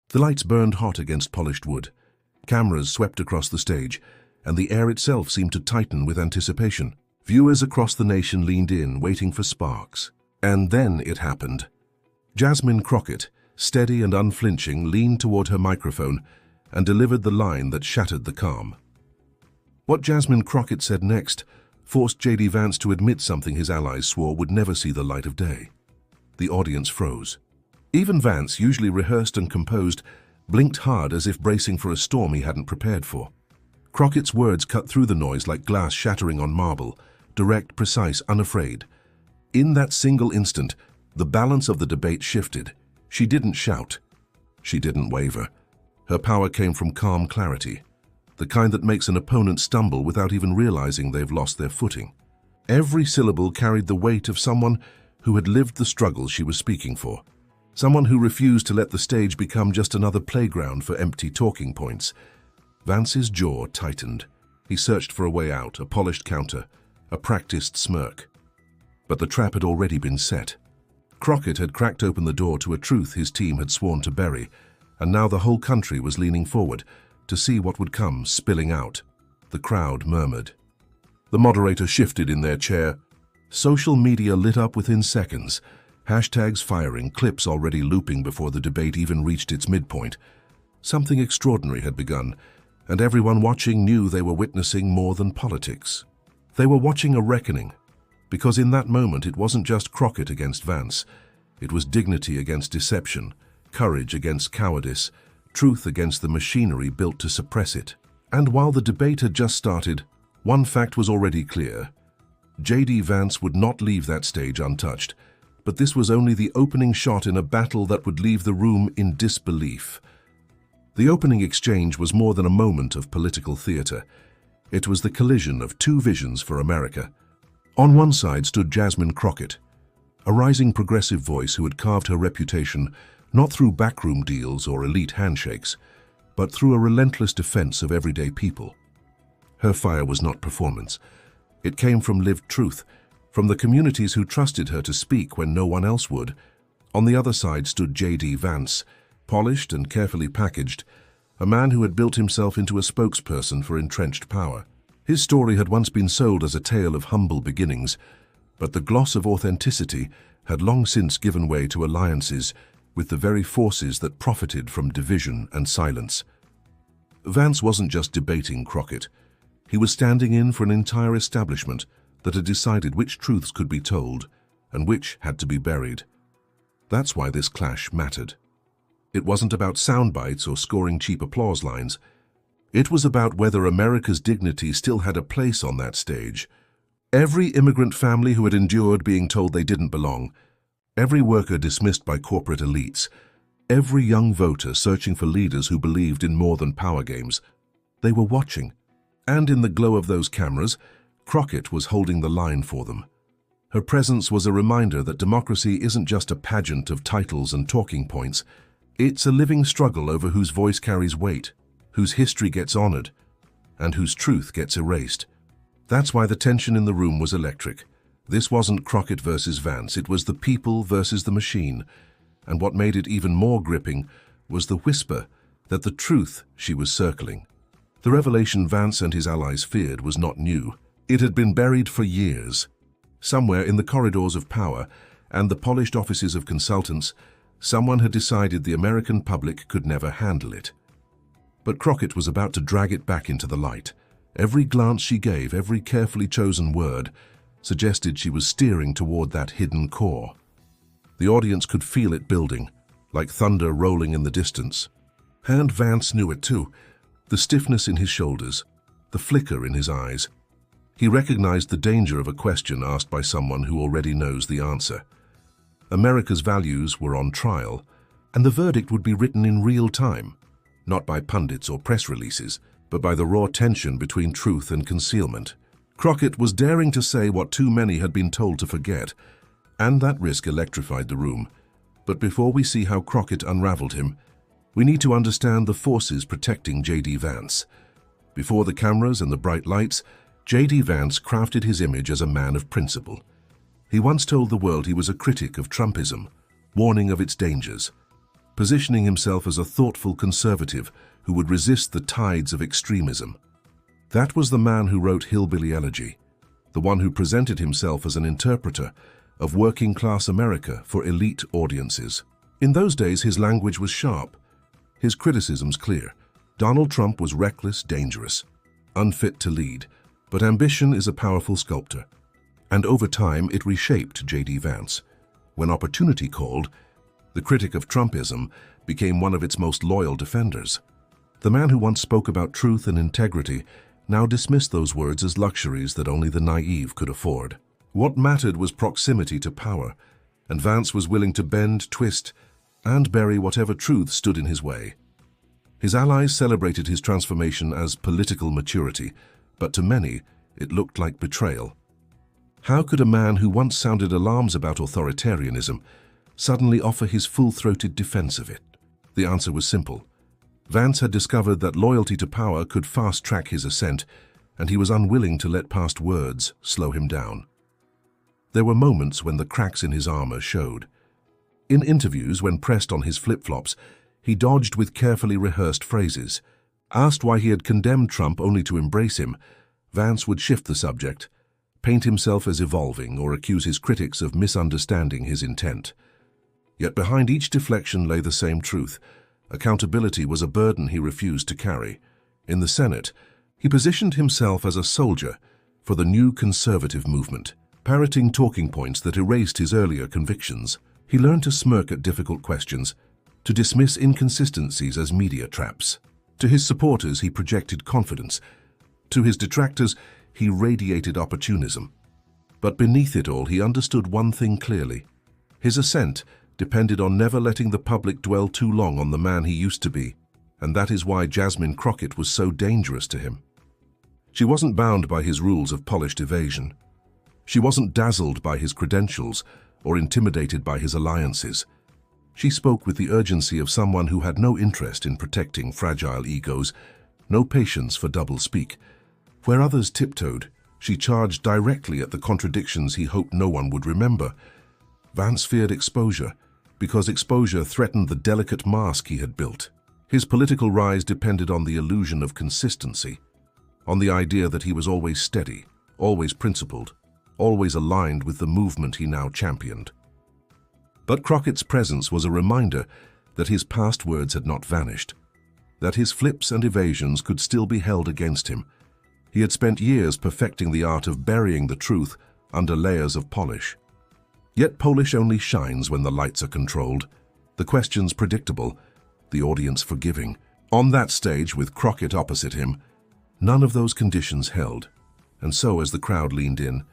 The lights burned hot against polished wood. Cameras swept across the stage, and the air itself seemed to tighten with anticipation. Viewers across the nation leaned in, waiting for sparks. And then it happened. Jasmine Crockett, steady and unflinching, leaned toward her microphone and delivered the line that shattered the calm. What Jasmine Crockett said next forced J.D. Vance to admit something his allies swore would never see the light of day. The audience froze. Even Vance, usually rehearsed and composed, blinked hard as if bracing for a storm he hadn't prepared for. Crockett's words cut through the noise like glass shattering on marble, direct, precise, unafraid. In that single instant, the balance of the debate shifted. She didn't shout. She didn't waver. Her power came from calm clarity, the kind that makes an opponent stumble without even realizing they've lost their footing. Every syllable carried the weight of someone who had lived the struggle she was speaking for, someone who refused to let the stage become just another playground for empty talking points. Vance's jaw tightened. He searched for a way out, a polished counter, a practiced smirk. But the trap had already been set. Crockett had cracked open the door to a truth his team had sworn to bury, and now the whole country was leaning forward to see what would come spilling out. The crowd murmured. The moderator shifted in their chair. Social media lit up within seconds, hashtags firing, clips already looping before the debate even reached its midpoint. Something extraordinary had begun, and everyone watching knew they were witnessing more than politics. They were watching a reckoning, because in that moment it wasn't just Crockett against Vance. It was dignity against deception, courage against cowardice, truth against the machinery built to suppress it. And while the debate had just started, one fact was already clear. J.D. Vance would not leave that stage untouched, but this was only the opening shot in a battle that would leave the room in disbelief. The opening exchange was more than a moment of political theater. It was the collision of two visions for America. On one side stood Jasmine Crockett, a rising progressive voice who had carved her reputation not through backroom deals or elite handshakes, but through a relentless defense of everyday people. Her fire was not performance. It came from lived truth, from the communities who trusted her to speak when no one else would. On the other side stood J.D. Vance, polished and carefully packaged, a man who had built himself into a spokesperson for entrenched power. His story had once been sold as a tale of humble beginnings, but the gloss of authenticity had long since given way to alliances with the very forces that profited from division and silence. Vance wasn't just debating Crockett. He was standing in for an entire establishment that had decided which truths could be told and which had to be buried. That's why this clash mattered. It wasn't about sound bites or scoring cheap applause lines. It was about whether America's dignity still had a place on that stage. Every immigrant family who had endured being told they didn't belong, every worker dismissed by corporate elites, every young voter searching for leaders who believed in more than power games, they were watching. And in the glow of those cameras, Crockett was holding the line for them. Her presence was a reminder that democracy isn't just a pageant of titles and talking points. It's a living struggle over whose voice carries weight, whose history gets honored, and whose truth gets erased. That's why the tension in the room was electric. This wasn't Crockett versus Vance, it was the people versus the machine. And what made it even more gripping was the whisper that the truth she was circling. The revelation Vance and his allies feared was not new. It had been buried for years. Somewhere in the corridors of power and the polished offices of consultants, someone had decided the American public could never handle it. But Crockett was about to drag it back into the light. Every glance she gave, every carefully chosen word, suggested she was steering toward that hidden core. The audience could feel it building, like thunder rolling in the distance. And Vance knew it too. The stiffness in his shoulders, the flicker in his eyes. He recognized the danger of a question asked by someone who already knows the answer. America's values were on trial, and the verdict would be written in real time, not by pundits or press releases, but by the raw tension between truth and concealment. Crockett was daring to say what too many had been told to forget, and that risk electrified the room. But before we see how Crockett unraveled him, we need to understand the forces protecting J.D. Vance. Before the cameras and the bright lights, J.D. Vance crafted his image as a man of principle. He once told the world he was a critic of Trumpism, warning of its dangers. positioning himself as a thoughtful conservative who would resist the tides of extremism. That was the man who wrote Hillbilly Elegy, the one who presented himself as an interpreter of working-class America for elite audiences. In those days, his language was sharp, his criticisms clear. Donald Trump was reckless, dangerous, unfit to lead, but ambition is a powerful sculptor. And over time, it reshaped J.D. Vance. When opportunity called, the critic of Trumpism became one of its most loyal defenders. The man who once spoke about truth and integrity now dismissed those words as luxuries that only the naive could afford. What mattered was proximity to power, and Vance was willing to bend, twist, and bury whatever truth stood in his way. His allies celebrated his transformation as political maturity, but to many, it looked like betrayal. How could a man who once sounded alarms about authoritarianism suddenly offer his full-throated defense of it? The answer was simple. Vance had discovered that loyalty to power could fast-track his ascent, and he was unwilling to let past words slow him down. There were moments when the cracks in his armor showed. In interviews, when pressed on his flip-flops, he dodged with carefully rehearsed phrases. Asked why he had condemned Trump only to embrace him, Vance would shift the subject, paint himself as evolving, or accuse his critics of misunderstanding his intent. Yet behind each deflection lay the same truth. Accountability was a burden he refused to carry. In the Senate, he positioned himself as a soldier for the new conservative movement, parroting talking points that erased his earlier convictions. He learned to smirk at difficult questions, to dismiss inconsistencies as media traps. To his supporters, he projected confidence. To his detractors, he radiated opportunism. But beneath it all, he understood one thing clearly. His ascent depended on never letting the public dwell too long on the man he used to be, and that is why Jasmine Crockett was so dangerous to him. She wasn't bound by his rules of polished evasion. She wasn't dazzled by his credentials or intimidated by his alliances. She spoke with the urgency of someone who had no interest in protecting fragile egos, no patience for double-speak. Where others tiptoed, she charged directly at the contradictions he hoped no one would remember. Vance feared exposure, because exposure threatened the delicate mask he had built. His political rise depended on the illusion of consistency, on the idea that he was always steady, always principled, always aligned with the movement he now championed. But Crockett's presence was a reminder that his past words had not vanished, that his flips and evasions could still be held against him. He had spent years perfecting the art of burying the truth under layers of polish. Yet polish only shines when the lights are controlled, the questions predictable, the audience forgiving. On that stage, with Crockett opposite him, none of those conditions held. And so, as the crowd leaned in,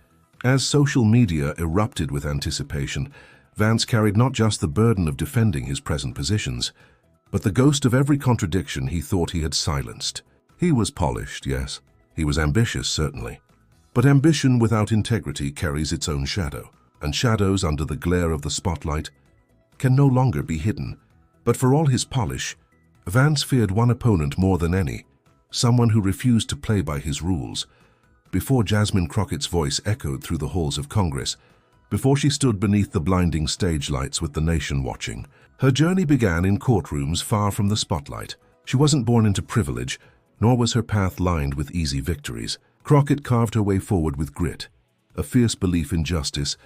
as social media erupted with anticipation, Vance carried not just the burden of defending his present positions, but the ghost of every contradiction he thought he had silenced. He was polished, yes. He was ambitious, certainly. But ambition without integrity carries its own shadow, and shadows under the glare of the spotlight can no longer be hidden. But for all his polish, Vance feared one opponent more than any, someone who refused to play by his rules. Before Jasmine Crockett's voice echoed through the halls of Congress, before she stood beneath the blinding stage lights with the nation watching, her journey began in courtrooms far from the spotlight. She wasn't born into privilege, nor was her path lined with easy victories. Crockett carved her way forward with grit, a fierce belief in justice,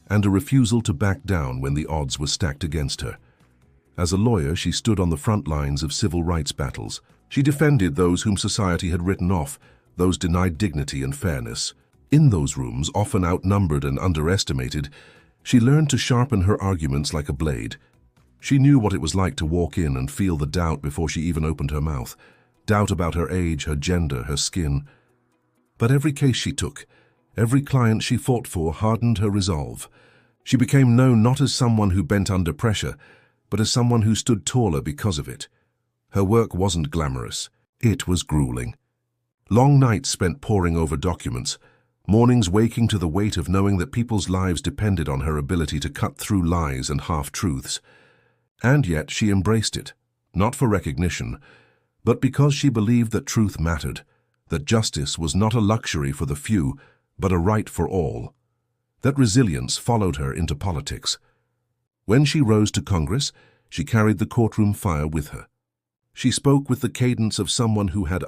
and a refusal to back down when the odds were stacked against her. As a lawyer, she stood on the front lines of civil rights battles. She defended those whom society had written off, those denied dignity and fairness. In those rooms, often outnumbered and underestimated, she learned to sharpen her arguments like a blade. She knew what it was like to walk in and feel the doubt before she even opened her mouth. Doubt about her age, her gender, her skin. But every case she took, every client she fought for hardened her resolve. She became known not as someone who bent under pressure, but as someone who stood taller because of it. Her work wasn't glamorous. It was grueling. Long nights spent poring over documents, mornings waking to the weight of knowing that people's lives depended on her ability to cut through lies and half-truths. And yet she embraced it, not for recognition, but because she believed that truth mattered, that justice was not a luxury for the few, but a right for all. That resilience followed her into politics. When she rose to Congress, She carried the courtroom fire with her. She spoke with the cadence of someone who had